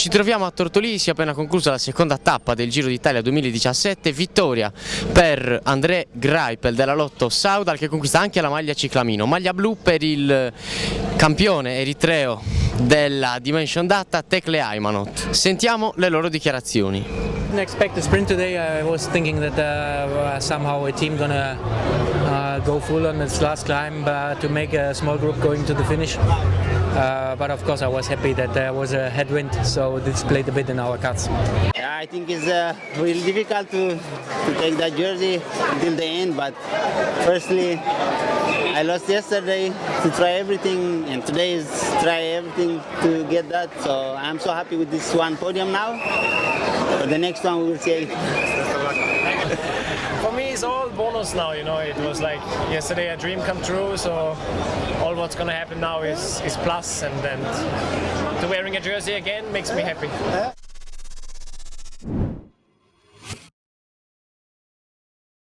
Ci troviamo a Tortolì, si è appena conclusa la seconda tappa del Giro d'Italia 2017, vittoria per A.Greipel della Lotto-Soudal che conquista anche la maglia ciclamino, maglia blu per il campione eritreo della Dimension Data D.Teklehaimanot. Sentiamo le loro dichiarazioni. Didn't expect the sprint today. I was thinking that somehow a team gonna go full on its last climb to make a small group going to the finish. But of course I was happy that there was a headwind, so this played a bit in our cards. Yeah, I think it's really difficult to take that jersey until the end, but firstly I lost yesterday to try everything, and today is try everything to get that, so I'm so happy with this one podium now. The next one we will see. For me it's all bonus now, you know, it was like yesterday a dream come true, so all what's gonna happen now is plus, and to wearing a jersey again makes me happy.